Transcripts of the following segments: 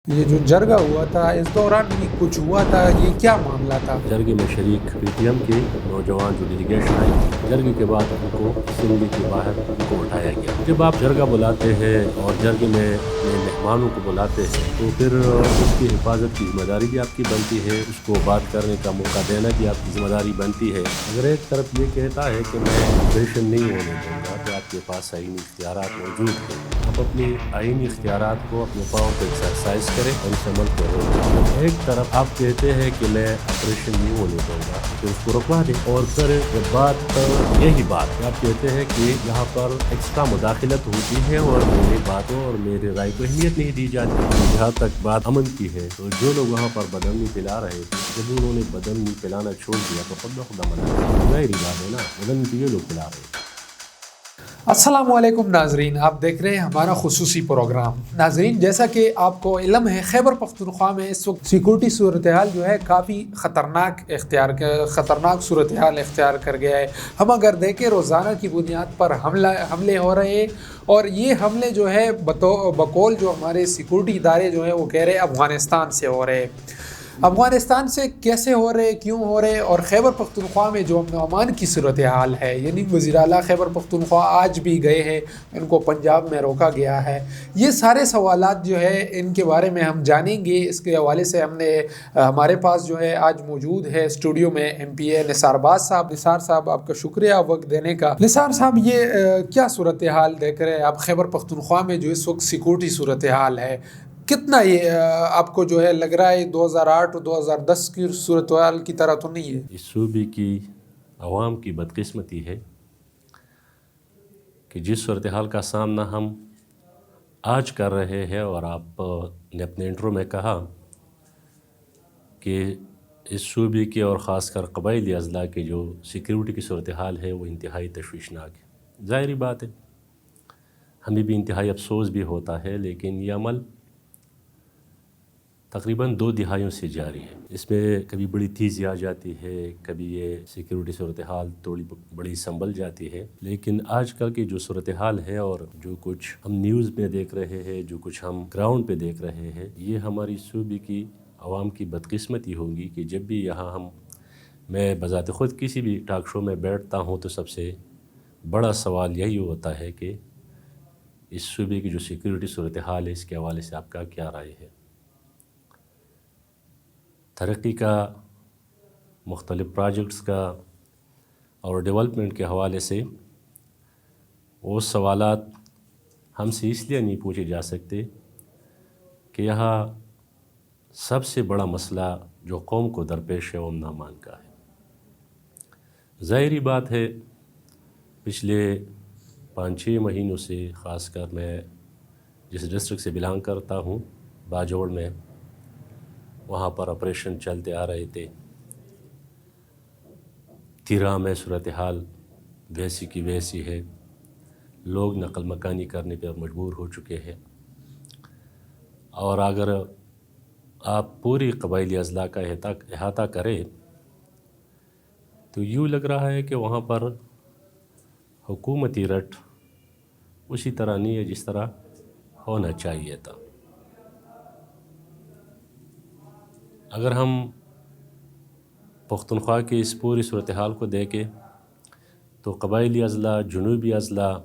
یہ جو جرگہ ہوا تھا اس دوران بھی کچھ ہوا تھا، یہ کیا معاملہ تھا؟ جرگے میں شریک پی ٹی ایم کے نوجوان جو ڈیلیگیشن آئی تھی، جرگے کے بعد ان کو اسمبلی کے باہر ان کو اٹھایا گیا۔ جب آپ جرگہ بلاتے ہیں اور جرگے میں اپنے مہمانوں کو بلاتے ہیں تو پھر اس کی حفاظت کی ذمہ داری بھی آپ کی بنتی ہے، اس کو بات کرنے کا موقع دینا بھی آپ کی ذمہ داری بنتی ہے۔ اگر ایک طرف یہ کہتا ہے کہ میں آپریشن نہیں ہونے دوں گا تو آپ کے پاس آئینی اختیارات موجود ہیں، آپ اپنے آئینی اختیارات کو اپنے پاؤں پہ ایکسرسائز کریں اور اس عمل کو روکیں۔ ایک طرف آپ کہتے ہیں کہ میں آپریشن نہیں ہونے دوں گا تو اس کو رکوا دیں، اور پھر جب یہی بات آپ کہتے ہیں کہ یہاں پر ایکسٹرا مداخلت ہوتی ہے اور میری باتوں اور میری رائے کو اہمیت نہیں دی جاتی۔ جہاں تک بات امن کی ہے تو جو لوگ وہاں پر بدنی پھیلا رہے تھے، جب انہوں نے بدنی پھیلانا چھوڑ دیا تو خود بخود امن آ گیا۔ ظاہری بات ہے نا، بدنی تو یہ لوگ پھیلا رہے تھے۔ السلام علیکم ناظرین، آپ دیکھ رہے ہیں ہمارا خصوصی پروگرام۔ ناظرین، جیسا کہ آپ کو علم ہے، خیبر پختونخوا میں اس وقت سیکورٹی صورتحال جو ہے کافی خطرناک صورتحال اختیار کر گیا ہے۔ ہم اگر دیکھیں روزانہ کی بنیاد پر حملے ہو رہے ہیں، اور یہ حملے جو ہے بقول جو ہمارے سیکورٹی ادارے جو ہیں وہ کہہ رہے ہیں افغانستان سے ہو رہے ہیں۔ افغانستان سے کیسے ہو رہے، کیوں ہو رہے، اور خیبر پختونخوا میں جو امن و امان کی صورتحال ہے، یعنی وزیر اعلیٰ خیبر پختونخوا آج بھی گئے ہیں، ان کو پنجاب میں روکا گیا ہے۔ یہ سارے سوالات جو ہے ان کے بارے میں ہم جانیں گے۔ اس کے حوالے سے ہمارے پاس جو ہے آج موجود ہے اسٹوڈیو میں ایم پی اے نثار باز صاحب۔ نثار صاحب، آپ کا شکریہ وقت دینے کا۔ نثار صاحب، یہ کیا صورتحال دیکھ رہے ہیں آپ خیبر پختونخوا میں جو اس وقت سیکورٹی صورتحال ہے؟ کتنا یہ آپ کو جو ہے لگ رہا ہے 2008 اور 2010 کی صورتحال کی طرح تو نہیں ہے؟ اس صوبے کی عوام کی بدقسمتی ہے کہ جس صورتحال کا سامنا ہم آج کر رہے ہیں، اور آپ نے اپنے انٹرو میں کہا کہ اس صوبے کے اور خاص کر قبائلی اضلاع کے جو سیکیورٹی کی صورتحال ہے وہ انتہائی تشویشناک ہے۔ ظاہری بات ہے، ہمیں بھی انتہائی افسوس بھی ہوتا ہے، لیکن یہ عمل تقریباً 2 دہائیوں سے جاری ہے۔ اس میں کبھی بڑی تیزی آ جاتی ہے، کبھی یہ سیکیورٹی صورتحال تھوڑی بڑی سنبھل جاتی ہے، لیکن آج کل کی جو صورتحال ہے اور جو کچھ ہم نیوز میں دیکھ رہے ہیں، جو کچھ ہم گراؤنڈ پہ دیکھ رہے ہیں، یہ ہماری صوبے کی عوام کی بدقسمتی ہوگی کہ جب بھی یہاں میں بذات خود کسی بھی ٹاک شو میں بیٹھتا ہوں تو سب سے بڑا سوال یہی ہوتا ہے کہ اس صوبے کی جو سیکیورٹی صورتحال ہے اس کے حوالے سے آپ کا کیا رائے ہے؟ ترقی کا، مختلف پروجیکٹس کا اور ڈیولپمنٹ کے حوالے سے وہ سوالات ہم سے اس لیے نہیں پوچھے جا سکتے کہ یہاں سب سے بڑا مسئلہ جو قوم کو درپیش ہے وہ امن و امان کا ہے۔ ظاہری بات ہے، پچھلے 5-6 مہینوں سے، خاص کر میں جس ڈسٹرکٹ سے بلانگ کرتا ہوں باجوڑ میں، وہاں پر آپریشن چلتے آ رہے تھے۔ تیرہ میں صورتحال ویسی کی ویسی ہے، لوگ نقل مکانی کرنے پر مجبور ہو چکے ہیں، اور اگر آپ پوری قبائلی اضلاع کا احاطہ کریں تو یوں لگ رہا ہے کہ وہاں پر حکومتی رٹ اسی طرح نہیں ہے جس طرح ہونا چاہیے تھا۔ اگر ہم پختونخوا کی اس پوری صورتحال کو دیکھیں تو قبائلی اضلاع، جنوبی اضلاع،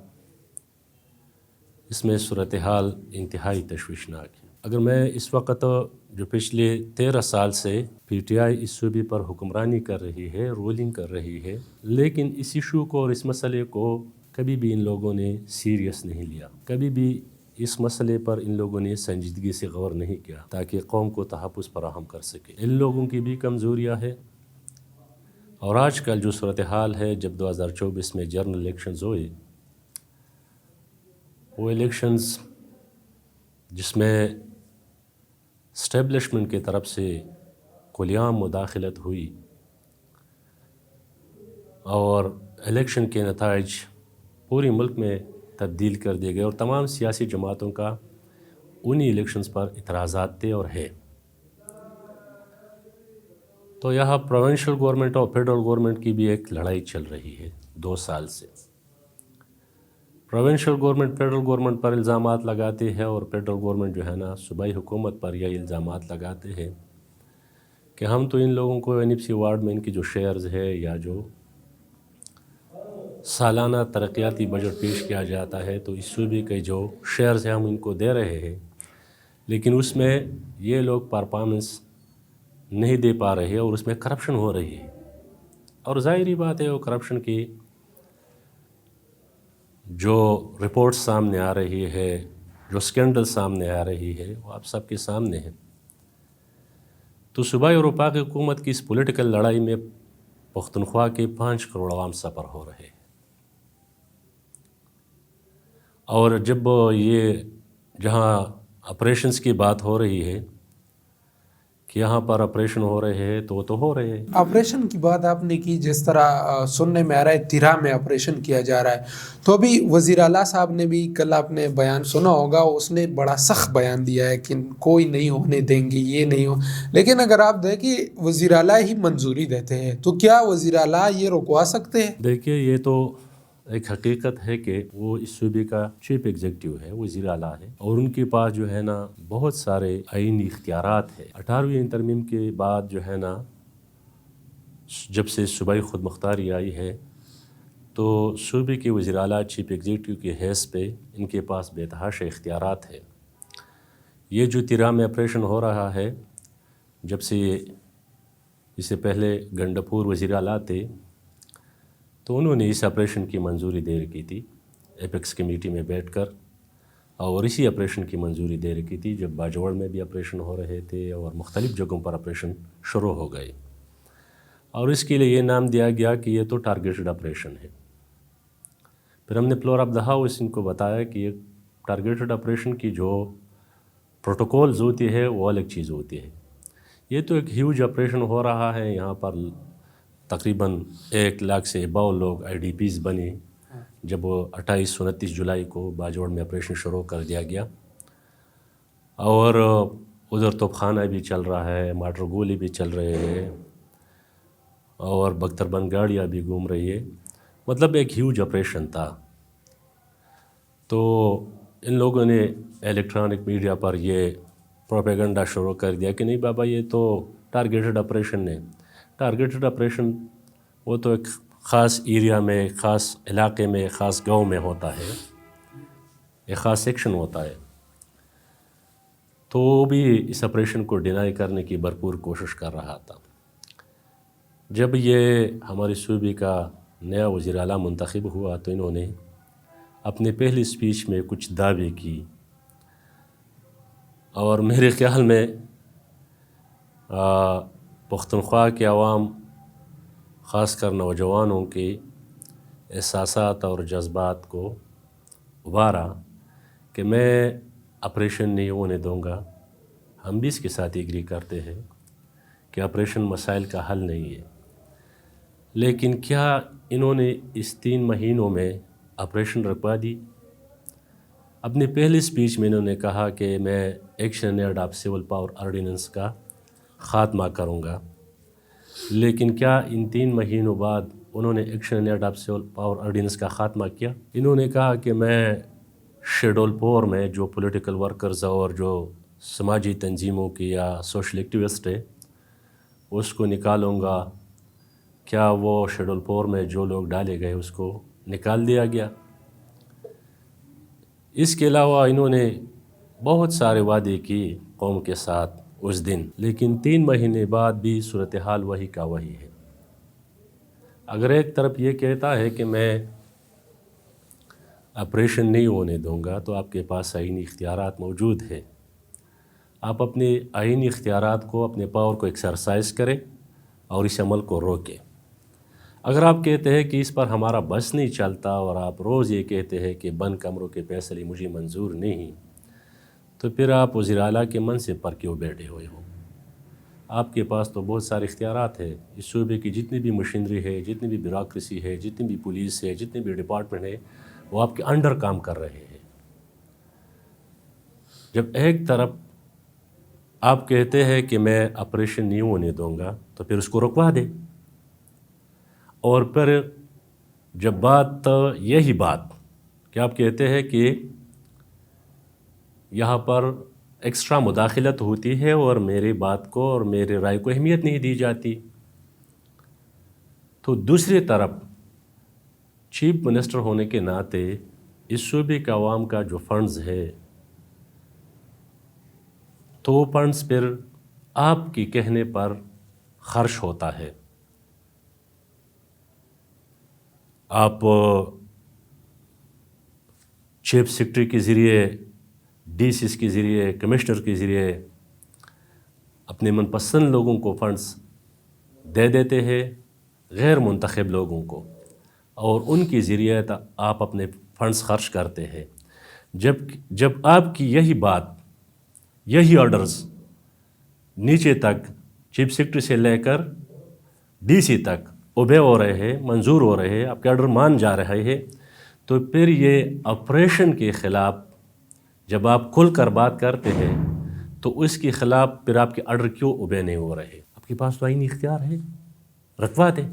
اس میں صورتحال انتہائی تشویشناک ہے۔ اگر میں اس وقت جو پچھلے 13 سال سے پی ٹی آئی اس صوبے پر حکمرانی کر رہی ہے، رولنگ کر رہی ہے، لیکن اس ایشو کو اور اس مسئلے کو کبھی بھی ان لوگوں نے سیریس نہیں لیا، کبھی بھی اس مسئلے پر ان لوگوں نے سنجیدگی سے غور نہیں کیا تاکہ قوم کو تحفظ فراہم کر سکے۔ ان لوگوں کی بھی کمزوریاں ہیں، اور آج کل جو صورتحال ہے، جب 2024 میں جنرل الیکشنز ہوئے، وہ الیکشنز جس میں اسٹیبلشمنٹ کی طرف سے کھلی عام مداخلت ہوئی اور الیکشن کے نتائج پوری ملک میں تبدیل کر دیے گئے، اور تمام سیاسی جماعتوں کا انہی الیکشنز پر اعتراضات تھے اور ہے۔ تو یہاں پروونشل گورنمنٹ اور فیڈرل گورنمنٹ کی بھی ایک لڑائی چل رہی ہے 2 سال سے۔ پروونشل گورنمنٹ فیڈرل گورنمنٹ پر الزامات لگاتے ہیں اور فیڈرل گورنمنٹ جو ہے نا صوبائی حکومت پر یہ الزامات لگاتے ہیں کہ ہم تو ان لوگوں کو NFC وارڈ میں ان کی جو شیئرز ہے یا جو سالانہ ترقیاتی بجٹ پیش کیا جاتا ہے تو اس صوبے کے جو شیئرز ہیں ہم ان کو دے رہے ہیں، لیکن اس میں یہ لوگ پرفارمنس نہیں دے پا رہے اور اس میں کرپشن ہو رہی ہے۔ اور ظاہری بات ہے وہ کرپشن کی جو رپورٹ سامنے آ رہی ہے، جو سکینڈل سامنے آ رہی ہے، وہ آپ سب کے سامنے ہے۔ تو صوبائی اور وفاقی حکومت کی اس پولیٹیکل لڑائی میں پختونخوا کے 5 کروڑ عوام سفر ہو رہے ہیں۔ اور جب یہ جہاں آپریشنز کی بات ہو رہی ہے کہ یہاں پر آپریشن ہو رہے ہیں تو وہ تو ہو رہے ہیں۔ آپریشن کی بات آپ نے کی، جس طرح سننے میں آ رہا ہے تیرا میں آپریشن کیا جا رہا ہے، تو ابھی وزیر اعلیٰ صاحب نے بھی کل آپ نے بیان سنا ہوگا، اس نے بڑا سخت بیان دیا ہے کہ کوئی نہیں ہونے دیں گے، یہ نہیں ہو۔ لیکن اگر آپ دیکھیں وزیر اعلیٰ ہی منظوری دیتے ہیں تو کیا وزیر اعلیٰ یہ رکوا سکتے ہیں؟ دیکھیے یہ تو ایک حقیقت ہے کہ وہ اس صوبے کا چیف ایگزیکٹو ہے، وزیر اعلیٰ ہے، اور ان کے پاس جو ہے نا بہت سارے آئینی اختیارات ہیں۔ 18ویں ترمیم کے بعد جو ہے نا جب سے صوبائی خود مختاری آئی ہے تو صوبے کے وزیر اعلیٰ چیف ایگزیکٹو کے حیث پہ ان کے پاس بے تحاشا اختیارات ہے۔ یہ جو تیرا میں آپریشن ہو رہا ہے، جب سے اس سے پہلے گنڈپور وزیر اعلیٰ تھے تو انہوں نے اس آپریشن کی منظوری دے رکھی تھی ایپیکس کمیٹی میں بیٹھ کر، اور اسی آپریشن کی منظوری دے رکھی تھی جب باجوڑ میں بھی آپریشن ہو رہے تھے اور مختلف جگہوں پر آپریشن شروع ہو گئے، اور اس کے لیے یہ نام دیا گیا کہ یہ تو ٹارگیٹڈ آپریشن ہے۔ پھر ہم نے فلور آف دا ہاؤس ان کو بتایا کہ یہ ٹارگیٹڈ آپریشن کی جو پروٹوکولز ہوتی ہے وہ الگ چیز ہوتی ہے۔ یہ تو ایک ہیوج آپریشن ہو رہا ہے، یہاں پر تقریباً 1 لاکھ سے اباؤ لوگ IDPs بنے جب 28-29 جولائی کو باجوڑ میں آپریشن شروع کر دیا گیا، اور ادھر توپ خانہ بھی چل رہا ہے، مارٹر گولی بھی چل رہے ہیں، اور بختر بند گاڑیاں بھی گھوم رہی ہے، مطلب ایک ہیوج آپریشن تھا۔ تو ان لوگوں نے الیکٹرانک میڈیا پر یہ پروپیگنڈا شروع کر دیا کہ نہیں بابا یہ تو ٹارگیٹڈ آپریشن ہے۔ ٹارگیٹڈ آپریشن وہ تو ایک خاص ایریا میں، خاص علاقے میں، خاص گاؤں میں ہوتا ہے، ایک خاص سیکشن ہوتا ہے۔ تو وہ بھی اس آپریشن کو ڈینائی کرنے کی بھرپور کوشش کر رہا تھا۔ جب یہ ہمارے صوبے کا نیا وزیر اعلیٰ منتخب ہوا تو انہوں نے اپنے پہلی سپیچ میں کچھ دعوے کی، اور میرے خیال میں پختونخوا کے عوام، خاص کر نوجوانوں کے احساسات اور جذبات کو ابھارا کہ میں آپریشن نہیں ہونے دوں گا۔ ہم بھی اس کے ساتھ ایگری کرتے ہیں کہ آپریشن مسائل کا حل نہیں ہے، لیکن کیا انہوں نے اس 3 مہینوں میں آپریشن رکوا دی؟ اپنے پہلی سپیچ میں انہوں نے کہا کہ میں action aid of civil power ordinance کا خاتمہ کروں گا، لیکن کیا ان 3 مہینوں بعد انہوں نے action aid of civil power ordinance کا خاتمہ کیا؟ انہوں نے کہا کہ میں شیڈول 4 میں جو پولیٹیکل ورکرز اور جو سماجی تنظیموں کی یا سوشل ایکٹیوسٹ ہے اس کو نکالوں گا۔ کیا وہ شیڈول 4 میں جو لوگ ڈالے گئے اس کو نکال دیا گیا؟ اس کے علاوہ انہوں نے بہت سارے وعدے کی قوم کے ساتھ اس دن، لیکن 3 مہینے بعد بھی صورتحال وہی کا وہی ہے۔ اگر ایک طرف یہ کہتا ہے کہ میں آپریشن نہیں ہونے دوں گا تو آپ کے پاس آئینی اختیارات موجود ہیں، آپ اپنے آئینی اختیارات کو، اپنے پاور کو ایکسرسائز کریں اور اس عمل کو روکیں۔ اگر آپ کہتے ہیں کہ اس پر ہمارا بس نہیں چلتا اور آپ روز یہ کہتے ہیں کہ بند کمروں کے فیصلے مجھے منظور نہیں، تو پھر آپ وزیر اعلیٰ کے منصب پر کیوں بیٹھے ہوئے ہو؟ آپ کے پاس تو بہت سارے اختیارات ہیں۔ اس صوبے کی جتنی بھی مشینری ہے، جتنی بھی بیوروکریسی ہے، جتنی بھی پولیس ہے، جتنی بھی ڈپارٹمنٹ ہے، وہ آپ کے انڈر کام کر رہے ہیں۔ جب ایک طرف آپ کہتے ہیں کہ میں آپریشن نہیں ہونے دوں گا تو پھر اس کو رکوا دیں، اور پھر جب بات یہی بات کہ آپ کہتے ہیں کہ یہاں پر ایکسٹرا مداخلت ہوتی ہے اور میری بات کو اور میری رائے کو اہمیت نہیں دی جاتی. تو دوسری طرف چیف منسٹر ہونے کے ناطے اس صوبے کے عوام کا جو فنڈز ہے تو وہ فنڈز پھر آپ کی کہنے پر خرچ ہوتا ہے. آپ چیف سیکرٹری کے ذریعے، ڈی سیز کے ذریعے، کمشنر کے ذریعے اپنے من پسند لوگوں کو فنڈز دے دیتے ہیں، غیر منتخب لوگوں کو، اور ان کے ذریعے آپ اپنے فنڈز خرچ کرتے ہیں. جب آپ کی یہی بات، یہی آرڈرز نیچے تک چیف سیکرٹری سے لے کر ڈی سی تک اوبے ہو رہے ہیں، منظور ہو رہے ہیں، آپ کے آرڈر مان جا رہے ہیں، تو پھر یہ آپریشن کے خلاف جب آپ کھل کر بات کرتے ہیں تو اس کے خلاف پھر آپ کے آرڈر کیوں اوبے نہیں ہو رہے؟ آپ کے پاس تو آئینی اختیار ہے، رتبات ہے.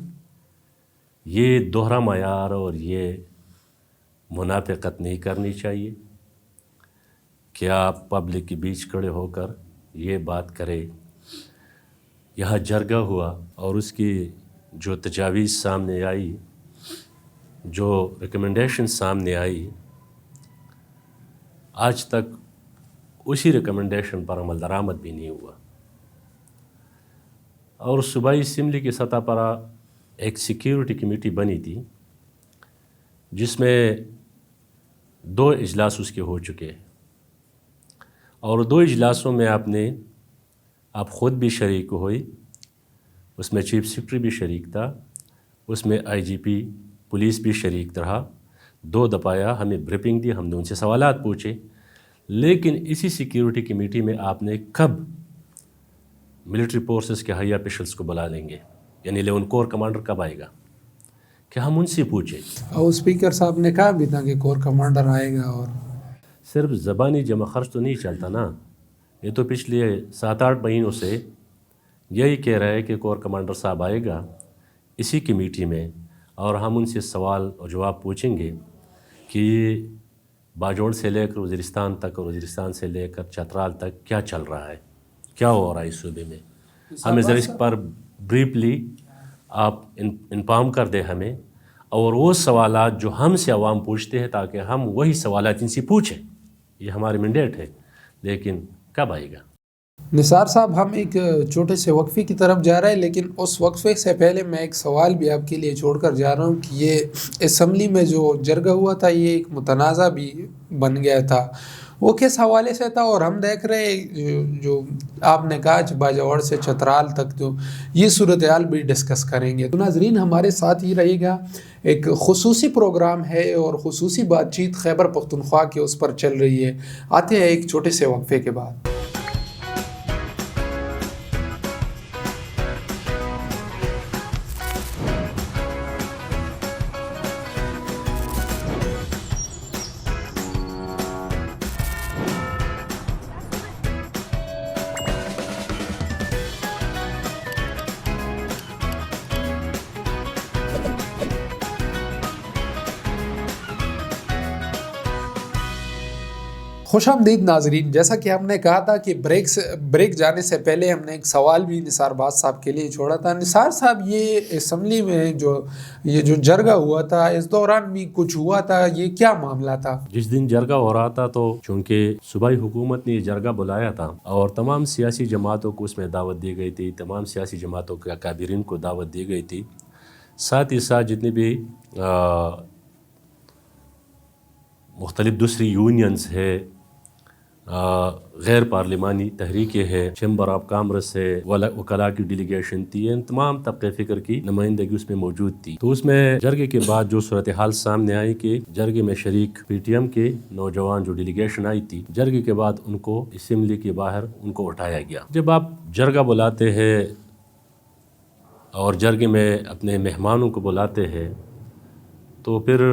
یہ دوہرا معیار اور یہ منافقت نہیں کرنی چاہیے کہ آپ پبلک کے بیچ کھڑے ہو کر یہ بات کرے. یہاں جرگہ ہوا اور اس کی جو تجاویز سامنے آئی، جو ریکمنڈیشن سامنے آئی، آج تک اسی ریکمنڈیشن پر عمل درآمد بھی نہیں ہوا. اور صوبائی اسمبلی کی سطح پر ایک سیکیورٹی کمیٹی بنی تھی جس میں 2 اجلاس اس کے ہو چکے ہیں، اور 2 اجلاسوں میں آپ خود بھی شریک ہوئی، اس میں چیف سیکرٹری بھی شریک تھا، اس میں آئی جی پی پولیس بھی شریک رہا. 2 دفعہ ہمیں بریفنگ دی، ہم نے ان سے سوالات پوچھے. لیکن اسی سیکیورٹی کمیٹی میں آپ نے کب ملٹری فورسز کے ہائی آفیشلز کو بلا لیں گے؟ یعنی 11 کور کمانڈر کب آئے گا کہ ہم ان سے پوچھیں؟ اور اسپیکر صاحب نے کہا بھی تھا کہ کور کمانڈر آئے گا. اور صرف زبانی جمع خرچ تو نہیں چلتا نا. یہ تو پچھلے 7-8 مہینوں سے یہی کہہ رہا ہے کہ کور کمانڈر صاحب آئے گا اسی کمیٹی میں، اور ہم ان سے سوال اور جواب پوچھیں گے کہ باجوڑ سے لے کر وزیرستان تک اور وزیرستان سے لے کر چترال تک کیا چل رہا ہے، کیا ہو رہا ہے اس صوبے میں. ہمیں ذرا اس پر بریفلی آپ انفارم کر دیں ہمیں، اور وہ سوالات جو ہم سے عوام پوچھتے ہیں تاکہ ہم وہی سوالات ان سے پوچھیں. یہ ہماری مینڈیٹ ہے، لیکن کب آئے گا؟ نثار صاحب، ہم ایک چھوٹے سے وقفے کی طرف جا رہے ہیں، لیکن اس وقفے سے پہلے میں ایک سوال بھی آپ کے لیے چھوڑ کر جا رہا ہوں کہ یہ اسمبلی میں جو جرگہ ہوا تھا یہ ایک متنازع بھی بن گیا تھا، وہ کس حوالے سے تھا؟ اور ہم دیکھ رہے ہیں جو آپ نے کہا باجوڑ سے چترال تک جو یہ صورتحال بھی ڈسکس کریں گے. تو ناظرین ہمارے ساتھ ہی رہے گا، ایک خصوصی پروگرام ہے اور خصوصی بات چیت خیبر پختونخوا کے اس پر چل رہی ہے. آتے ہیں ایک چھوٹے سے وقفے کے بعد. خوش آمدید ناظرین. جیسا کہ ہم نے کہا تھا کہ بریک جانے سے پہلے ہم نے ایک سوال بھی نثار باز صاحب کے لیے چھوڑا تھا. نثار صاحب، یہ اسمبلی میں یہ جو جرگہ ہوا تھا اس دوران بھی کچھ ہوا تھا، یہ کیا معاملہ تھا؟ جس دن جرگہ ہو رہا تھا تو چونکہ صوبائی حکومت نے یہ جرگہ بلایا تھا اور تمام سیاسی جماعتوں کو اس میں دعوت دی گئی تھی، تمام سیاسی جماعتوں کے اکابرین کو دعوت دی گئی تھی، ساتھ ہی ساتھ جتنے بھی مختلف دوسری یونینز ہے، غیر پارلیمانی تحریکیں ہیں، چیمبر آف کامرس ہے، وکلاء کی ڈیلیگیشن تھی، ان تمام طبقے فکر کی نمائندگی اس میں موجود تھی. تو اس میں جرگے کے بعد جو صورتحال سامنے آئی کہ جرگے میں شریک پی ٹی ایم کے نوجوان جو ڈیلیگیشن آئی تھی، جرگے کے بعد ان کو اسمبلی کے باہر ان کو اٹھایا گیا. جب آپ جرگہ بلاتے ہیں اور جرگے میں اپنے مہمانوں کو بلاتے ہیں تو پھر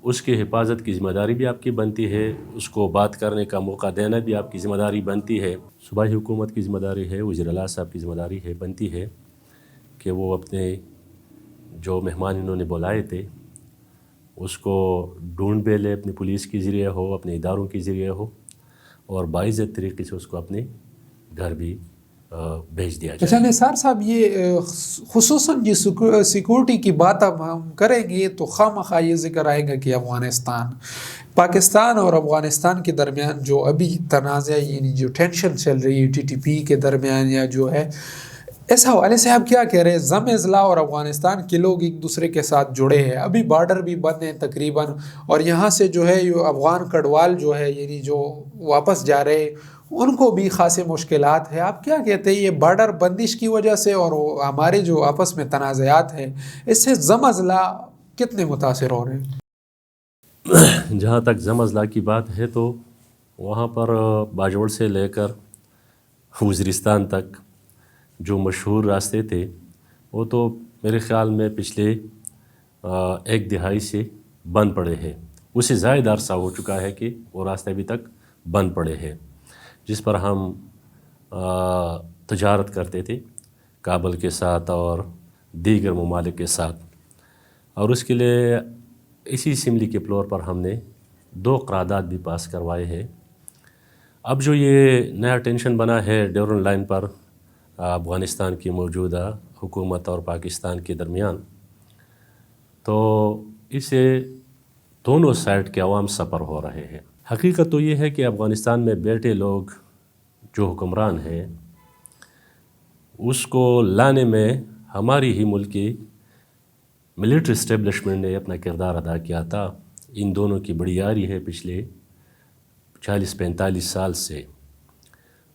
اس کی حفاظت کی ذمہ داری بھی آپ کی بنتی ہے، اس کو بات کرنے کا موقع دینا بھی آپ کی ذمہ داری بنتی ہے. صوبائی حکومت کی ذمہ داری ہے، وزیر اعلیٰ صاحب کی ذمہ داری ہے، بنتی ہے کہ وہ اپنے جو مہمان انہوں نے بلائے تھے اس کو ڈھونڈ بھی لے، اپنی پولیس کے ذریعے ہو، اپنے اداروں کے ذریعے ہو، اور باعزت طریقے سے اس کو اپنے گھر بھی بھیج دیا جائے۔ اچھا نثار صاحب، یہ خصوصاً یہ سیکورٹی کی بات اب ہم کریں گے تو خواہ مخواہ یہ ذکر آئے گا کہ پاکستان اور افغانستان کے درمیان جو ابھی تنازع، یعنی جو ٹینشن چل رہی ہے TTP کے درمیان یا جو ہے، اس حوالے سے آپ کیا کہہ رہے ہیں؟ ضم اضلاع اور افغانستان کے لوگ ایک دوسرے کے ساتھ جڑے ہیں، ابھی بارڈر بھی بند ہیں تقریباً، اور یہاں سے جو ہے یہ افغان کڈوال جو ہے، یعنی جو واپس جا رہے ہیں، ان کو بھی خاصے مشکلات ہیں۔ آپ کیا کہتے ہیں، یہ بارڈر بندش کی وجہ سے اور ہمارے جو آپس میں تنازعات ہیں، اس سے ضم اضلاع کتنے متاثر ہو رہے ہیں؟ جہاں تک ضم اضلاع کی بات ہے تو وہاں پر باجوڑ سے لے کر وزیرستان تک جو مشہور راستے تھے وہ تو میرے خیال میں پچھلے 1 دہائی سے بند پڑے ہیں، اس سے زائد عرصہ ہو چکا ہے کہ وہ راستے ابھی تک بند پڑے ہیں، جس پر ہم تجارت کرتے تھے کابل کے ساتھ اور دیگر ممالک کے ساتھ، اور اس کے لیے اسی اسمبلی کے فلور پر ہم نے 2 قرارداد بھی پاس کروائے ہیں۔ اب جو یہ نیا ٹینشن بنا ہے ڈیورن لائن پر افغانستان کی موجودہ حکومت اور پاکستان کے درمیان، تو اسے دونوں سائڈ کے عوام سفر ہو رہے ہیں۔ حقیقت تو یہ ہے کہ افغانستان میں بیٹھے لوگ جو حکمران ہیں اس کو لانے میں ہماری ہی ملکی ملٹری اسٹیبلشمنٹ نے اپنا کردار ادا کیا تھا۔ ان دونوں کی بڑی یاری ہے پچھلے 40-45 سال سے،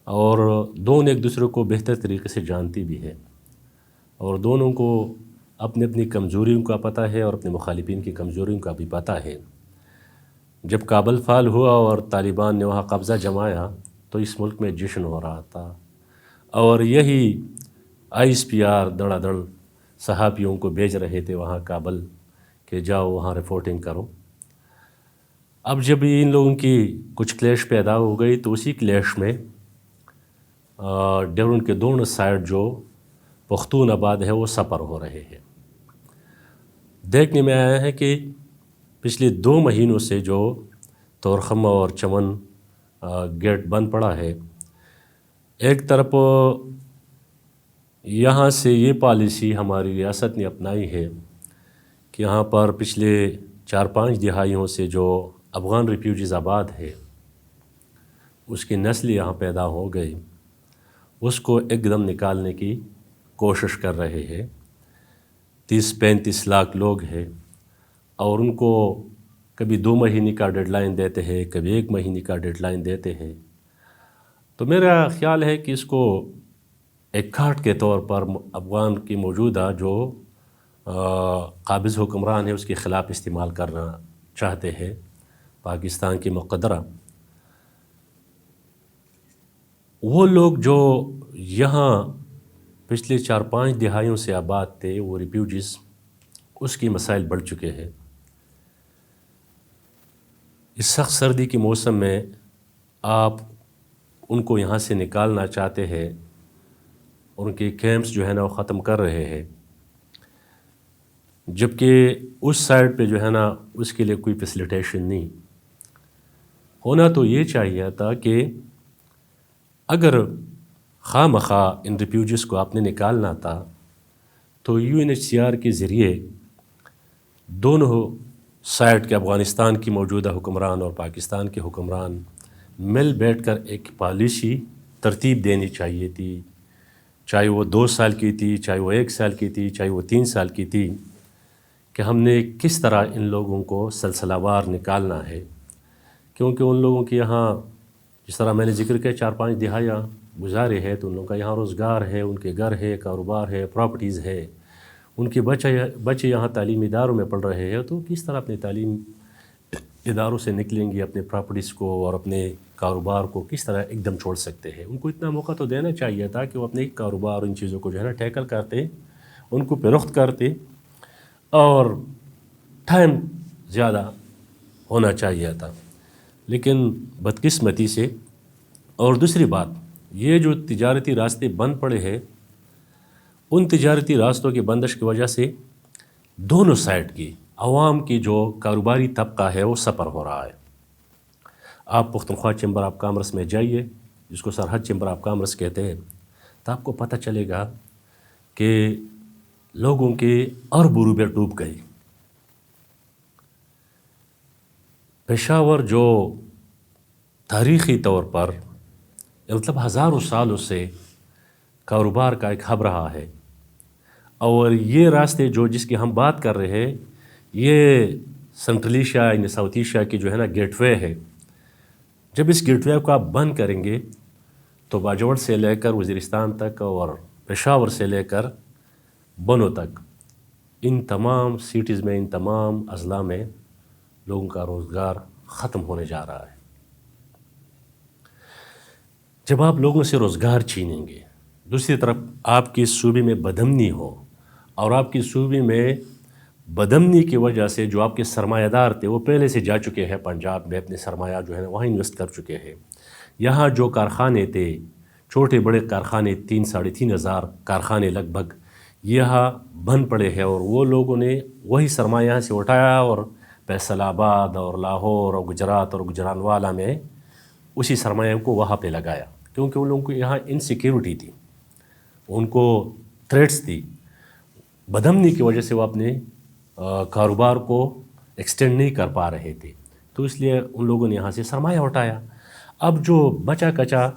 اور دونوں ایک دوسرے کو بہتر طریقے سے جانتی بھی ہے، اور دونوں کو اپنی اپنی کمزوریوں کا پتہ ہے اور اپنے مخالفین کی کمزوریوں کا بھی پتہ ہے۔ جب کابل فال ہوا اور طالبان نے وہاں قبضہ جمایا تو اس ملک میں جشن ہو رہا تھا، اور یہی ISPR دڑا دڑ صحافیوں کو بھیج رہے تھے وہاں کابل کہ جاؤ وہاں رپورٹنگ کرو۔ اب جب ان لوگوں کی کچھ کلیش پیدا ہو گئی تو اسی کلیش میں ڈیورن کے دونوں سائڈ جو پختون آباد ہے وہ سفر ہو رہے ہیں۔ دیکھنے میں آیا ہے کہ پچھلے 2 مہینوں سے جو تورخم اور چمن گیٹ بند پڑا ہے، ایک طرف یہاں سے یہ پالیسی ہماری ریاست نے اپنائی ہے کہ یہاں پر پچھلے 4-5 دہائیوں سے جو افغان ریفیوجیز آباد ہے، اس کی نسل یہاں پیدا ہو گئی، اس کو ایک دم نکالنے کی کوشش کر رہے ہیں۔ 30-35 لاکھ لوگ ہیں، اور ان کو کبھی 2 مہینے کا ڈیڈ لائن دیتے ہیں، کبھی 1 مہینے کا ڈیڈ لائن دیتے ہیں۔ تو میرا خیال ہے کہ اس کو ایک کھاٹ کے طور پر افغان کی موجودہ جو قابض حکمران ہے اس کے خلاف استعمال کرنا چاہتے ہیں پاکستان کی مقدرہ۔ وہ لوگ جو یہاں پچھلے 4-5 دہائیوں سے آباد تھے، وہ ریفیوجیز، اس کی مسائل بڑھ چکے ہیں۔ اس سخت سردی کے موسم میں آپ ان کو یہاں سے نکالنا چاہتے ہیں، ان کے کیمپس جو ہے نا وہ ختم کر رہے ہیں، جبکہ اس سائڈ پہ جو ہے نا اس کے لیے کوئی فیسیلیٹیشن نہیں ہونا۔ تو یہ چاہیے تھا کہ اگر خواہ مخواہ ان ریفیوجیز کو آپ نے نکالنا تھا تو UNHCR کے ذریعے دونوں سائڈ کے افغانستان کی موجودہ حکمران اور پاکستان کے حکمران مل بیٹھ کر ایک پالیسی ترتیب دینی چاہیے تھی، چاہے وہ 2 سال کی تھی، چاہے وہ 1 سال کی تھی، چاہے وہ 3 سال کی تھی، کہ ہم نے کس طرح ان لوگوں کو سلسلہ وار نکالنا ہے۔ کیونکہ ان لوگوں کے یہاں جس طرح میں نے ذکر کیا 4-5 دہائیاں گزارے ہیں، تو ان لوگوں کا یہاں روزگار ہے، ان کے گھر ہے، کاروبار ہے، پراپرٹیز ہے، ان کے بچے یہاں تعلیمی اداروں میں پڑھ رہے ہیں، تو کس طرح اپنے تعلیم اداروں سے نکلیں گے، اپنے پراپرٹیز کو اور اپنے کاروبار کو کس طرح ایک دم چھوڑ سکتے ہیں۔ ان کو اتنا موقع تو دینا چاہیے تھا کہ وہ اپنے کاروبار اور ان چیزوں کو جو ہے نا ٹیکل کرتے، ان کو فروخت کرتے، اور ٹائم زیادہ ہونا چاہیے تھا۔ لیکن بدقسمتی سے، اور دوسری بات یہ جو تجارتی راستے بند پڑے ہیں، ان تجارتی راستوں کی بندش کی وجہ سے دونوں سائڈ کی عوام کی جو کاروباری طبقہ ہے وہ سفر ہو رہا ہے. آپ پختونخوا چیمبر آف کامرس میں جائیے، جس کو سرحد چیمبر آف کامرس کہتے ہیں، تو آپ کو پتہ چلے گا کہ لوگوں کے اربوں روپے ڈوب گئی. پشاور جو تاریخی طور پر مطلب ہزاروں سالوں سے کاروبار کا ایک ہب رہا ہے، اور یہ راستے جو جس کی ہم بات کر رہے ہیں یہ سنٹرل ایشیا یعنی ساؤتھ ایشیا کی جو ہے نا گیٹ وے ہے. جب اس گیٹ وے کو آپ بند کریں گے تو باجوڑ سے لے کر وزیرستان تک اور پشاور سے لے کر بنو تک ان تمام سٹیز میں، ان تمام اضلاع میں لوگوں کا روزگار ختم ہونے جا رہا ہے. جب آپ لوگوں سے روزگار چھینیں گے، دوسری طرف آپ کی صوبے میں بدامنی ہو، اور آپ کی صوبے میں بدامنی کی وجہ سے جو آپ کے سرمایہ دار تھے وہ پہلے سے جا چکے ہیں پنجاب میں، اپنے سرمایہ جو ہے نا وہاں انویسٹ کر چکے ہیں. یہاں جو کارخانے تھے، چھوٹے بڑے کارخانے، 3,500 کارخانے لگ بھگ یہاں بند پڑے ہیں، اور وہ لوگوں نے وہی سرمایہ یہاں سے اٹھایا اور فیصل آباد اور لاہور اور گجرات اور گجرانوالا میں اسی سرمایہ کو وہاں پہ لگایا، کیونکہ ان لوگوں کو یہاں انسیکیورٹی تھی، ان کو تھریٹس تھی. بدامنی کی وجہ سے وہ اپنے کاروبار کو ایکسٹینڈ نہیں کر پا رہے تھے، تو اس لیے ان لوگوں نے یہاں سے سرمایہ اٹھایا. اب جو بچا کچا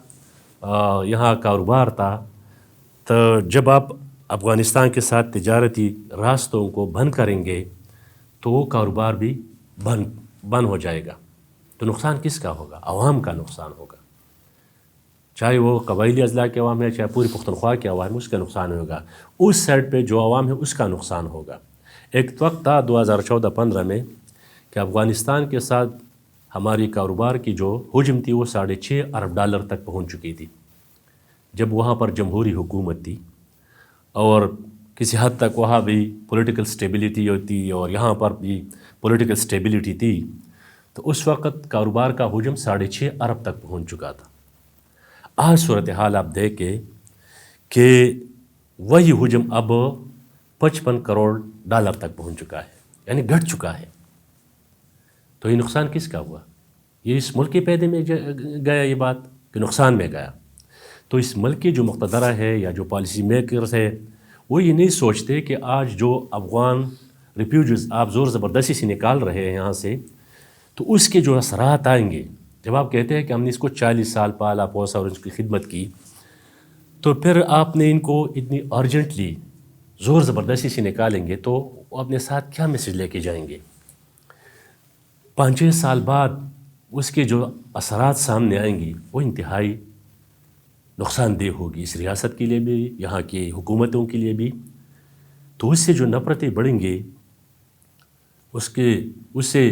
یہاں کاروبار تھا، تو جب آپ افغانستان کے ساتھ تجارتی راستوں کو بند کریں گے تو وہ کاروبار بھی بند ہو جائے گا. تو نقصان کس کا ہوگا؟ عوام کا نقصان ہوگا، چاہے وہ قبائلی اضلاع کے عوام ہے، چاہے پوری پختونخوا کے عوام ہے، اس کا نقصان ہوگا. اس سائڈ پہ جو عوام ہے اس کا نقصان ہوگا. ایک وقت تھا 2014-15 میں کہ افغانستان کے ساتھ ہماری کاروبار کی جو حجم تھی وہ $6.5 ارب تک پہنچ چکی تھی، جب وہاں پر جمہوری حکومت تھی اور کسی حد تک وہاں بھی پولیٹیکل سٹیبلٹی ہوتی اور یہاں پر بھی پولیٹیکل سٹیبلٹی تھی. تو اس وقت کاروبار کا حجم $6.5 ارب تک پہنچ چکا تھا. آج صورتحال آپ دیکھیں کہ وہی حجم اب $55 کروڑ تک پہنچ چکا ہے، یعنی گھٹ چکا ہے. تو یہ نقصان کس کا ہوا؟ یہ اس ملک کے پیدے میں گیا یہ بات کہ نقصان میں گیا. تو اس ملک کے جو مقتدرہ ہے یا جو پالیسی میکرز ہے وہ یہ نہیں سوچتے کہ آج جو افغان ریفیوجیز آپ زور زبردستی سے نکال رہے ہیں یہاں سے، تو اس کے جو اثرات آئیں گے. جب آپ کہتے ہیں کہ ہم نے اس کو 40 سال پالا پوسا اور اس کی خدمت کی، تو پھر آپ نے ان کو اتنی ارجنٹلی زور زبردستی سے نکالیں گے تو وہ اپنے ساتھ کیا میسج لے کے جائیں گے؟ 5-6 سال بعد اس کے جو اثرات سامنے آئیں گی وہ انتہائی نقصان دہ ہوگی، اس ریاست کے لیے بھی، یہاں کی حکومتوں کے لیے بھی. تو اس سے جو نفرتیں بڑھیں گے اس سے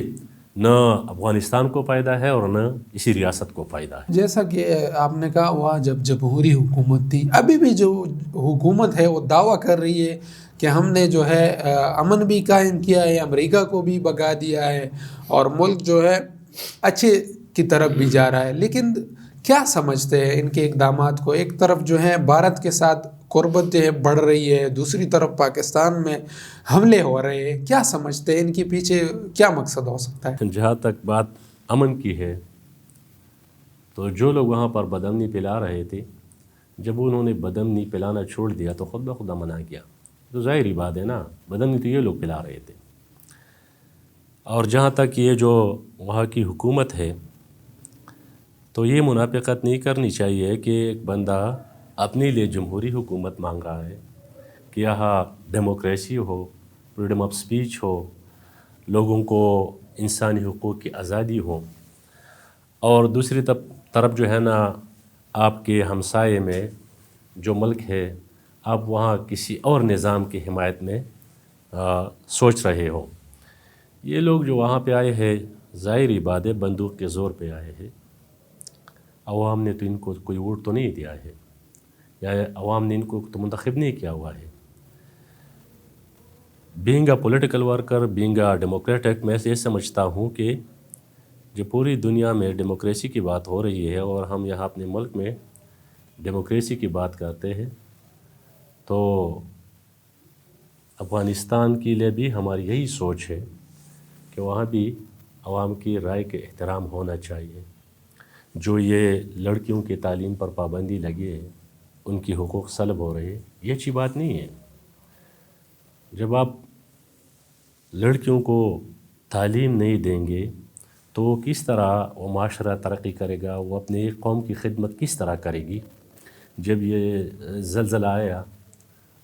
نہ افغانستان کو فائدہ ہے اور نہ اسی ریاست کو فائدہ ہے. جیسا کہ آپ نے کہا وہاں جب جمہوری حکومت تھی، ابھی بھی جو حکومت ہے وہ دعویٰ کر رہی ہے کہ ہم نے جو ہے امن بھی قائم کیا ہے، امریکہ کو بھی بھگا دیا ہے اور ملک جو ہے اچھے کی طرف بھی جا رہا ہے. لیکن کیا سمجھتے ہیں ان کے اقدامات کو؟ ایک طرف جو ہے بھارت کے ساتھ قربت بڑھ رہی ہے، دوسری طرف پاکستان میں حملے ہو رہے ہیں، کیا سمجھتے ہیں ان کے پیچھے کیا مقصد ہو سکتا ہے؟ جہاں تک بات امن کی ہے تو جو لوگ وہاں پر بدامنی پلا رہے تھے، جب انہوں نے بدامنی پلانا چھوڑ دیا تو خود بخود منع کیا. تو ظاہری بات ہے نا، بدامنی تو یہ لوگ پلا رہے تھے. اور جہاں تک یہ جو وہاں کی حکومت ہے تو یہ منافقت نہیں کرنی چاہیے کہ ایک بندہ اپنے لیے جمہوری حکومت مانگ رہا ہے کہ یہاں ڈیموکریسی ہو، فریڈم آف سپیچ ہو، لوگوں کو انسانی حقوق کی آزادی ہو، اور دوسری طرف جو ہے نا آپ کے ہمسائے میں جو ملک ہے آپ وہاں کسی اور نظام کی حمایت میں سوچ رہے ہو. یہ لوگ جو وہاں پہ آئے ہیں ظاہری بات ہے بندوق کے زور پہ آئے ہیں. عوام نے تو ان کو کوئی ووٹ تو نہیں دیا ہے، یا عوام نے ان کو تو منتخب نہیں کیا ہوا ہے. Being a political worker, being a democratic, میں یہ سمجھتا ہوں کہ جو پوری دنیا میں ڈیموکریسی کی بات ہو رہی ہے اور ہم یہاں اپنے ملک میں ڈیموکریسی کی بات کرتے ہیں، تو افغانستان کے لیے بھی ہماری یہی سوچ ہے کہ وہاں بھی عوام کی رائے کے احترام ہونا چاہیے. جو یہ لڑکیوں کی تعلیم پر پابندی لگی ہے، ان کی حقوق سلب ہو رہے ہیں، یہ اچھی بات نہیں ہے. جب آپ لڑکیوں کو تعلیم نہیں دیں گے تو کس طرح وہ معاشرہ ترقی کرے گا، وہ اپنے قوم کی خدمت کس طرح کرے گی؟ جب یہ زلزلہ آیا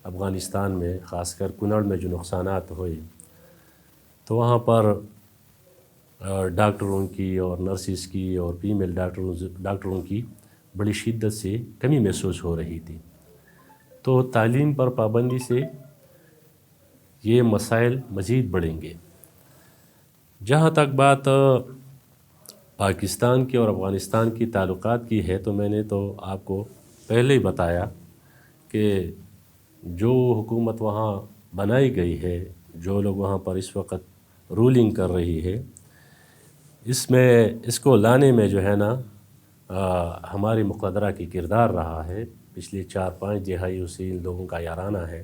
افغانستان میں، خاص کر کنڑ میں جو نقصانات ہوئے، تو وہاں پر ڈاکٹروں کی اور نرسز کی اور فیمیل ڈاکٹروں کی بڑی شدت سے کمی محسوس ہو رہی تھی. تو تعلیم پر پابندی سے یہ مسائل مزید بڑھیں گے. جہاں تک بات پاکستان کی اور افغانستان کی تعلقات کی ہے، تو میں نے تو آپ کو پہلے ہی بتایا کہ جو حکومت وہاں بنائی گئی ہے، جو لوگ وہاں پر اس وقت رولنگ کر رہی ہے، اس کو لانے میں جو ہے نا ہماری مقدرہ کی کردار رہا ہے. پچھلی 4-5 دہائیوں سے ان لوگوں کا یارانہ ہے.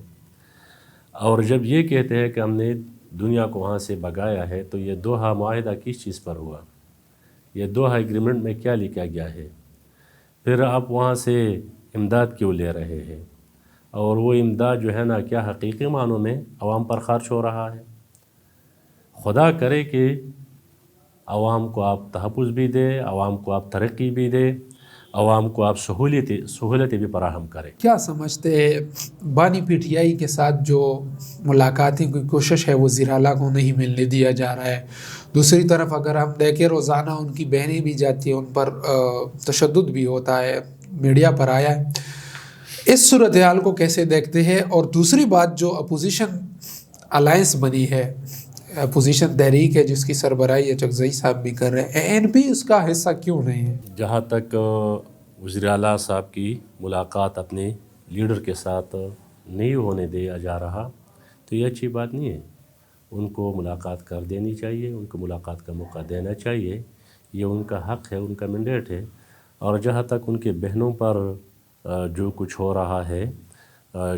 اور جب یہ کہتے ہیں کہ ہم نے دنیا کو وہاں سے بھگایا ہے، تو یہ دوحہ معاہدہ کس چیز پر ہوا؟ یہ دوحہ ایگریمنٹ میں کیا لکھا گیا ہے؟ پھر آپ وہاں سے امداد کیوں لے رہے ہیں؟ اور وہ امداد جو ہے نا، کیا حقیقی معنوں میں عوام پر خرچ ہو رہا ہے؟ خدا کرے کہ عوام کو آپ تحفظ بھی دے، عوام کو آپ ترقی بھی دے، عوام کو آپ سہولتیں بھی فراہم کریں. کیا سمجھتے ہیں بانی پی ٹی آئی کے ساتھ جو ملاقاتیں کی کوشش ہے وزیر اعلیٰ کو نہیں ملنے دیا جا رہا ہے؟ دوسری طرف اگر ہم دیکھیں روزانہ ان کی بہنیں بھی جاتی ہیں، ان پر تشدد بھی ہوتا ہے، میڈیا پر آیا ہے. اس صورتحال کو کیسے دیکھتے ہیں؟ اور دوسری بات، جو اپوزیشن الائنس بنی ہے، اپوزیشن تحریک ہے جس کی سربراہی چغزئی صاحب بھی کر رہے ہیں، این پی اس کا حصہ کیوں نہیں ہے؟ جہاں تک وزیر اعلیٰ صاحب کی ملاقات اپنے لیڈر کے ساتھ نہیں ہونے دیا جا رہا، تو یہ اچھی بات نہیں ہے. ان کو ملاقات کر دینی چاہیے، ان کو ملاقات کا موقع دینا چاہیے. یہ ان کا حق ہے، ان کا مینڈیٹ ہے. اور جہاں تک ان کے بہنوں پر جو کچھ ہو رہا ہے،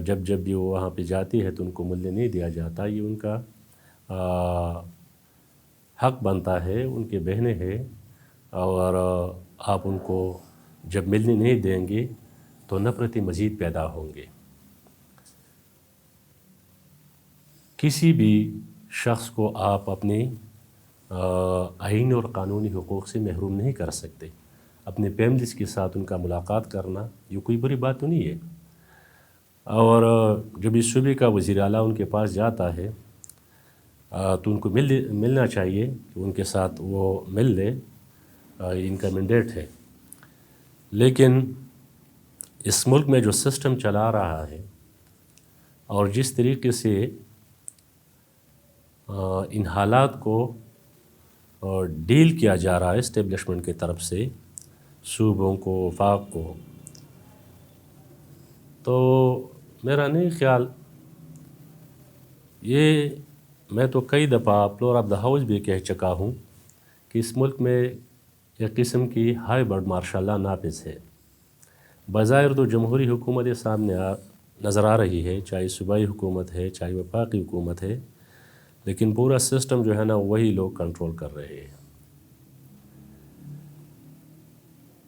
جب بھی وہ وہاں پہ جاتی ہے تو ان کو ملنے نہیں دیا جاتا، یہ ان کا حق بنتا ہے. ان کے بہنیں ہیں، اور آپ ان کو جب ملنے نہیں دیں گے تو نفرتیں مزید پیدا ہوں گے. کسی بھی شخص کو آپ اپنے آئینی اور قانونی حقوق سے محروم نہیں کر سکتے. اپنے فیملیز کے ساتھ ان کا ملاقات کرنا یہ کوئی بری بات تو نہیں ہے. اور جب اس صوبے کا وزیر اعلیٰ ان کے پاس جاتا ہے تو ان کو ملنا چاہیے کہ ان کے ساتھ وہ مل لے، ان کا مینڈیٹ ہے. لیکن اس ملک میں جو سسٹم چلا رہا ہے اور جس طریقے سے ان حالات کو ڈیل کیا جا رہا ہے اسٹیبلشمنٹ کی طرف سے صوبوں کو، وفاق کو، تو میرا نہیں خیال. یہ میں تو کئی دفعہ فلور آف دا ہاؤس بھی کہہ چکا ہوں کہ اس ملک میں ایک قسم کی ہائی برڈ مارشل لا نافذ ہے. بظاہر تو جمہوری حکومت سامنے نظر آ رہی ہے، چاہے صوبائی حکومت ہے، چاہے وفاقی حکومت ہے، لیکن پورا سسٹم جو ہے نا وہی لوگ کنٹرول کر رہے ہیں.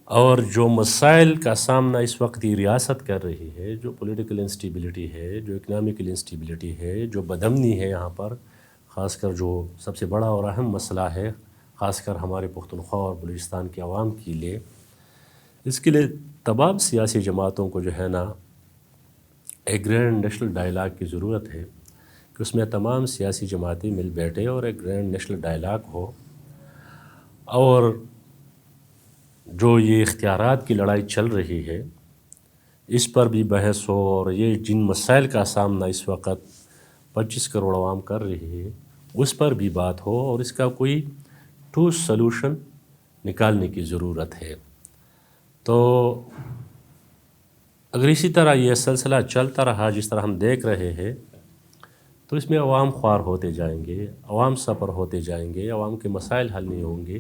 اور جو مسائل کا سامنا اس وقت یہ ریاست کر رہی ہے، جو پولیٹیکل انسٹیبلٹی ہے، جو اکنامکل انسٹیبلٹی ہے، جو بدامنی ہے یہاں پر، خاص کر جو سب سے بڑا اور اہم مسئلہ ہے، خاص کر ہمارے پختونخوا اور بلوچستان کے عوام کے لیے، اس کے لیے تمام سیاسی جماعتوں کو جو ہے نا ایک گرینڈ نیشنل ڈائیلاگ کی ضرورت ہے کہ اس میں تمام سیاسی جماعتیں مل بیٹھے اور ایک گرینڈ نیشنل ڈائیلاگ ہو. اور جو یہ اختیارات کی لڑائی چل رہی ہے اس پر بھی بحث ہو، اور یہ جن مسائل کا سامنا اس وقت 25 کروڑ عوام کر رہی ہے اس پر بھی بات ہو، اور اس کا کوئی ٹھوس سلوشن نکالنے کی ضرورت ہے. تو اگر اسی طرح یہ سلسلہ چلتا رہا جس طرح ہم دیکھ رہے ہیں، تو اس میں عوام خوار ہوتے جائیں گے، عوام سفر ہوتے جائیں گے، عوام کے مسائل حل نہیں ہوں گے.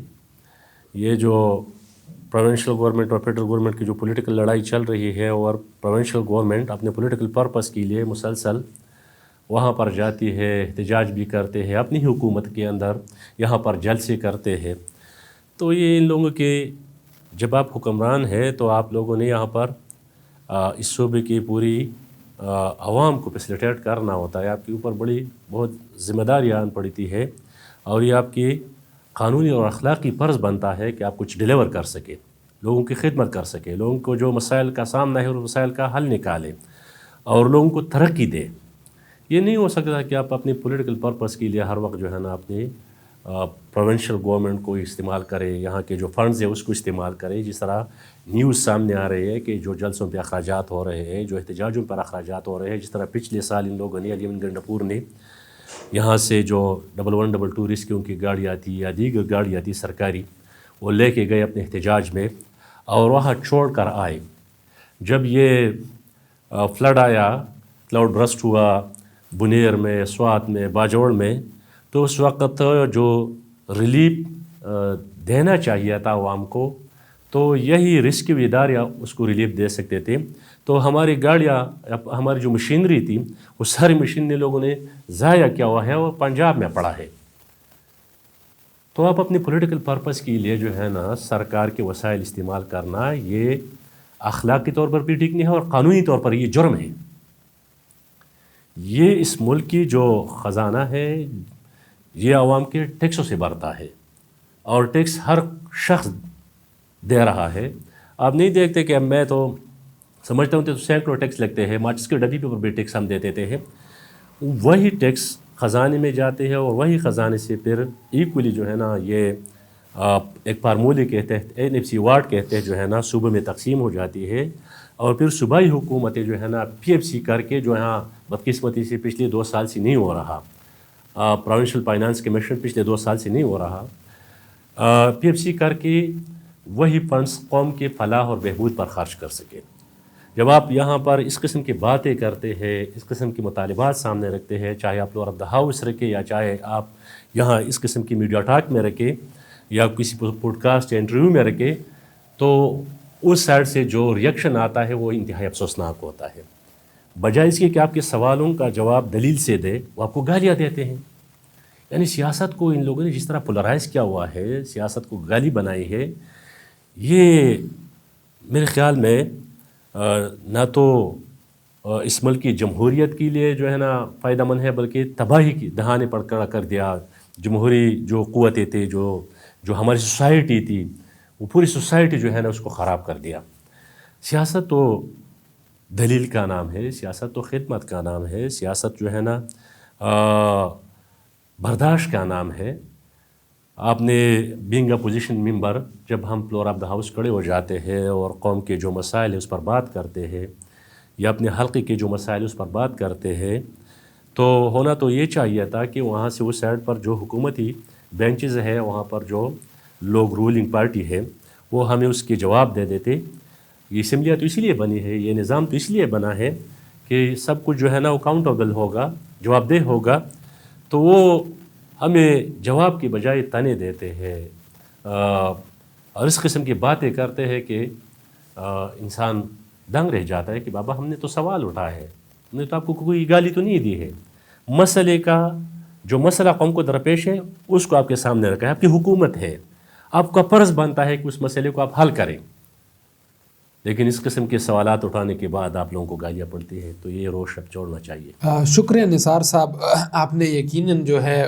یہ جو پروونشل گورنمنٹ اور فیڈرل گورنمنٹ کی جو پولیٹیکل لڑائی چل رہی ہے، اور پروونشل گورنمنٹ اپنے پولیٹیکل پرپس کے لیے مسلسل وہاں پر جاتی ہے، احتجاج بھی کرتے ہیں، اپنی حکومت کے اندر یہاں پر جلسے کرتے ہیں. تو یہ ان لوگوں کے، جب آپ حکمران ہیں تو آپ لوگوں نے یہاں پر اس صوبے کی پوری عوام کو فیسیلیٹیٹ کرنا ہوتا ہے. آپ کے اوپر بڑی بہت ذمہ داریاں پڑتی ہے، اور یہ آپ کی قانونی اور اخلاقی فرض بنتا ہے کہ آپ کچھ ڈیلیور کر سکے، لوگوں کی خدمت کر سکے، لوگوں کو جو مسائل کا سامنا ہے اور مسائل کا حل نکالے اور لوگوں کو ترقی دے. یہ نہیں ہو سکتا کہ آپ اپنی پولیٹیکل پرپس کے لیے ہر وقت جو ہے نا اپنی پروونشل گورنمنٹ کو استعمال کرے، یہاں کے جو فنڈز ہیں اس کو استعمال کرے. جس طرح نیوز سامنے آ رہی ہے کہ جو جلسوں پہ اخراجات ہو رہے ہیں، جو احتجاجوں پر اخراجات ہو رہے ہیں، جس طرح پچھلے سال ان لوگوں نے، علی امین گنڈپور نے یہاں سے جو 1122 ریسکیو کی گاڑیاں تھی یا دیگر گاڑیاں تھی سرکاری، وہ لے کے گئے اپنے احتجاج میں اور وہاں چھوڑ کر آئے. جب یہ فلڈ آیا، کلاؤڈ برسٹ ہوا بنیر میں، سوات میں، باجوڑ میں، تو اس وقت جو ریلیف دینا چاہیے تھا عوام کو، تو یہی ریسکیو ادارے اس کو ریلیف دے سکتے تھے. تو ہماری گاڑیاں، ہماری جو مشینری تھی، وہ ساری مشینری لوگوں نے ضائع کیا ہوا ہے اور پنجاب میں پڑا ہے. تو آپ اپنی پولیٹیکل پرپس کے لیے جو ہے نا سرکار کے وسائل استعمال کرنا، یہ اخلاقی طور پر بھی ٹھیک نہیں ہے اور قانونی طور پر یہ جرم ہے. یہ اس ملک کی جو خزانہ ہے یہ عوام کے ٹیکسوں سے بھرتا ہے، اور ٹیکس ہر شخص دے رہا ہے. آپ نہیں دیکھتے کہ اب میں تو سمجھتا ہوں تو سینکڑوں ٹیکس لگتے ہیں، ماچس کے ڈبی پر بھی ٹیکس ہم دیتے ہیں. وہی ٹیکس خزانے میں جاتے ہیں اور وہی خزانے سے پھر ایکولی جو ہے نا یہ ایک فارمولے کے تحت NFC وارڈ کے تحت جو ہے نا صوبے میں تقسیم ہو جاتی ہے. اور پھر صوبائی حکومتیں جو ہے نا PFC کر کے جو یہاں بدقسمتی سے پچھلے 2 سال سے نہیں ہو رہا، پروونشل فائنانس کمیشن پچھلے 2 سال سے نہیں ہو رہا، PFC کر کے وہی فنڈس قوم کے فلاح اور بہبود پر خرچ کر سکے. جب آپ یہاں پر اس قسم کی باتیں کرتے ہیں، اس قسم کے مطالبات سامنے رکھتے ہیں، چاہے آپ فلور آف دا ہاؤس رکھیں یا چاہے آپ یہاں اس قسم کی میڈیا ٹاک میں رکھیں یا کسی پوڈ کاسٹ یا انٹرویو میں رکھیں، تو اس سائڈ سے جو ریئیکشن آتا ہے وہ انتہائی افسوسناک ہوتا ہے. بجائے اس کے کہ آپ کے سوالوں کا جواب دلیل سے دے، وہ آپ کو گالیاں دیتے ہیں. یعنی سیاست کو ان لوگوں نے جس طرح پولرائز کیا ہوا ہے، سیاست کو گالی بنائی ہے، یہ میرے خیال میں نہ تو اس ملک کی جمہوریت کے لیے جو ہے نا فائدہ مند ہے، بلکہ تباہی کی دہانے پر کھڑا کر دیا. جمہوری جو قوتیں تھے، جو ہماری سوسائٹی تھی، وہ پوری سوسائٹی جو ہے نا اس کو خراب کر دیا. سیاست تو دلیل کا نام ہے، سیاست تو خدمت کا نام ہے، سیاست جو ہے نا برداشت کا نام ہے. آپ نے بینگ اپوزیشن ممبر، جب ہم فلور آف دا ہاؤس کھڑے ہو جاتے ہیں اور قوم کے جو مسائل ہیں اس پر بات کرتے ہیں یا اپنے حلقے کے جو مسائل اس پر بات کرتے ہیں، تو ہونا تو یہ چاہیے تھا کہ وہاں سے اس سائڈ پر جو حکومتی بینچز ہے، وہاں پر جو لوگ رولنگ پارٹی ہے، وہ ہمیں اس کے جواب دے دیتے. یہ اسمبلیاں تو اسی لیے بنی ہے، یہ نظام تو اس لیے بنا ہے کہ سب کچھ جو ہے نا اکاؤنٹیبل ہوگا، جواب دہ ہوگا. تو وہ ہمیں جواب کی بجائے تانے دیتے ہیں اور اس قسم کی باتیں کرتے ہیں کہ انسان دنگ رہ جاتا ہے کہ بابا ہم نے تو سوال اٹھایا ہے، ہم نے تو آپ کو کوئی گالی تو نہیں دی ہے. مسئلے کا جو مسئلہ قوم کو درپیش ہے اس کو آپ کے سامنے رکھا ہے، آپ کی حکومت ہے، آپ کا فرض بنتا ہے کہ اس مسئلے کو آپ حل کریں. لیکن اس قسم کے سوالات اٹھانے کے بعد آپ لوگوں کو گالیاں پڑتی ہیں، تو یہ روش اب چھوڑنا چاہیے. شکریہ نثار صاحب، آپ نے یقیناً جو ہے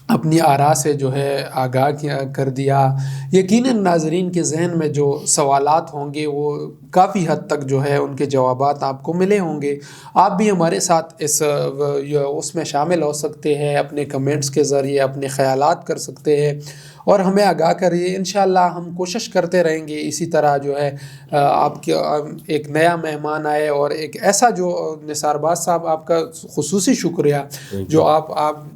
اپنی آراء سے جو ہے آگاہ کر دیا. یقیناً ناظرین کے ذہن میں جو سوالات ہوں گے وہ کافی حد تک جو ہے ان کے جوابات آپ کو ملے ہوں گے. آپ بھی ہمارے ساتھ اس میں شامل ہو سکتے ہیں، اپنے کمنٹس کے ذریعے اپنے خیالات کر سکتے ہیں اور ہمیں آگاہ کریے. انشاءاللہ ہم کوشش کرتے رہیں گے اسی طرح جو ہے آپ کے ایک نیا مہمان آئے، اور ایک ایسا جو نثار باز صاحب آپ کا خصوصی شکریہ جو آپ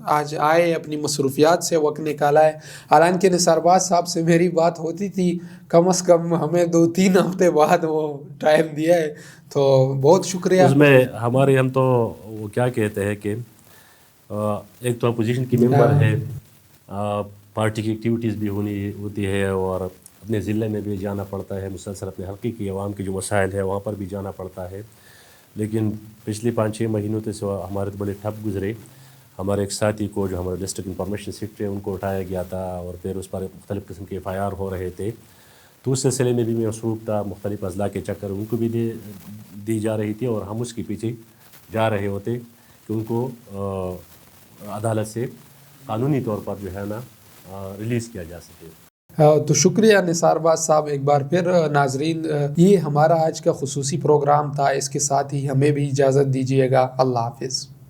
آج آئے، اپنی مصروفیات سے وقت نکالا ہے. حالانکہ نثار باز صاحب سے میری بات ہوتی تھی، کم از کم ہمیں 2-3 ہفتے بعد وہ ٹائم دیا ہے، تو بہت شکریہ. اس میں ہم تو وہ کیا کہتے ہیں کہ ایک تو اپوزیشن کی ممبر ہے، پارٹی کی ایکٹیویٹیز بھی ہوتی ہے اور اپنے ضلع میں بھی جانا پڑتا ہے، مسلسل اپنے حلقے کی عوام کے جو مسائل ہے وہاں پر بھی جانا پڑتا ہے. لیکن پچھلی 5-6 مہینوں سے ہمارے تو بڑے ٹھپ گزرے. ہمارے ایک ساتھی کو جو ہمارے ڈسٹرکٹ انفارمیشن سیکرٹری ہے ان کو اٹھایا گیا تھا اور پھر اس پر مختلف قسم کے FIR ہو رہے تھے. تو اس سلسلے میں بھی میں مصروف تھا. مختلف اضلاع کے چکر ان کو بھی دی جا رہی تھی اور ہم اس کے پیچھے جا رہے ہوتے کہ ان کو عدالت سے قانونی طور پر جو ہے نا ریلیز کیا جا سکے. تو شکریہ نثار باز صاحب ایک بار پھر. ناظرین یہ ہمارا آج کا خصوصی پروگرام تھا. اس کے ساتھ ہی ہمیں بھی اجازت دیجیے گا. اللہ حافظ.